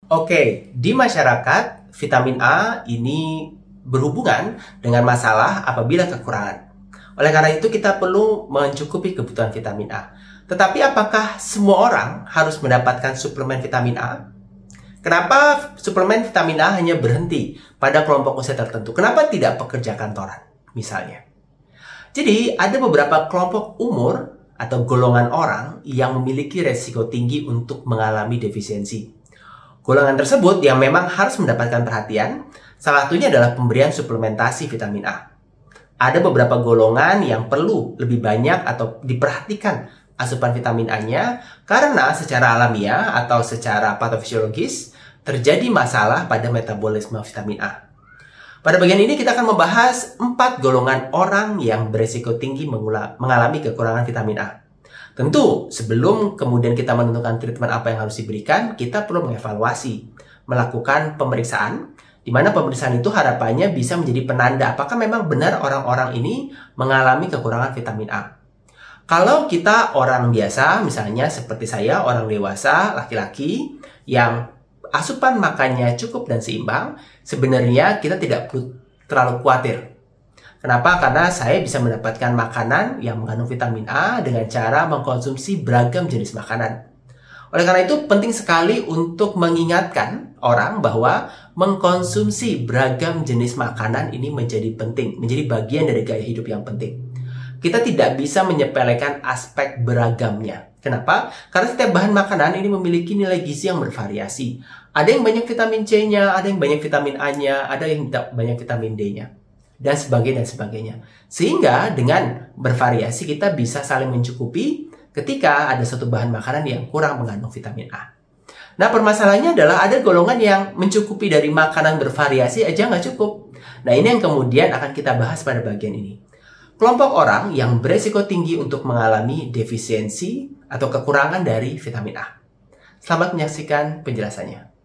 Oke, di masyarakat, vitamin A ini berhubungan dengan masalah apabila kekurangan. Oleh karena itu, kita perlu mencukupi kebutuhan vitamin A. Tetapi apakah semua orang harus mendapatkan suplemen vitamin A? Kenapa suplemen vitamin A hanya berhenti pada kelompok usia tertentu? Kenapa tidak pekerja kantoran, misalnya? Jadi, ada beberapa kelompok umur atau golongan orang yang memiliki resiko tinggi untuk mengalami defisiensi. Golongan tersebut yang memang harus mendapatkan perhatian, salah satunya adalah pemberian suplementasi vitamin A. Ada beberapa golongan yang perlu lebih banyak atau diperhatikan asupan vitamin A-nya karena secara alamiah atau secara patofisiologis terjadi masalah pada metabolisme vitamin A. Pada bagian ini kita akan membahas 4 golongan orang yang beresiko tinggi mengalami kekurangan vitamin A. Tentu, sebelum kemudian kita menentukan treatment apa yang harus diberikan, kita perlu mengevaluasi, melakukan pemeriksaan, di mana pemeriksaan itu harapannya bisa menjadi penanda apakah memang benar orang-orang ini mengalami kekurangan vitamin A. Kalau kita orang biasa, misalnya seperti saya, orang dewasa, laki-laki, yang asupan makannya cukup dan seimbang, sebenarnya kita tidak perlu terlalu khawatir. Kenapa? Karena saya bisa mendapatkan makanan yang mengandung vitamin A dengan cara mengkonsumsi beragam jenis makanan. Oleh karena itu, penting sekali untuk mengingatkan orang bahwa mengkonsumsi beragam jenis makanan ini menjadi penting, menjadi bagian dari gaya hidup yang penting. Kita tidak bisa menyepelekan aspek beragamnya. Kenapa? Karena setiap bahan makanan ini memiliki nilai gizi yang bervariasi. Ada yang banyak vitamin C-nya, ada yang banyak vitamin A-nya, ada yang banyak vitamin D-nya. Dan sebagainya. Sehingga dengan bervariasi kita bisa saling mencukupi ketika ada satu bahan makanan yang kurang mengandung vitamin A. Nah, permasalahannya adalah ada golongan yang mencukupi dari makanan bervariasi aja nggak cukup. Nah, ini yang kemudian akan kita bahas pada bagian ini. Kelompok orang yang beresiko tinggi untuk mengalami defisiensi atau kekurangan dari vitamin A. Selamat menyaksikan penjelasannya.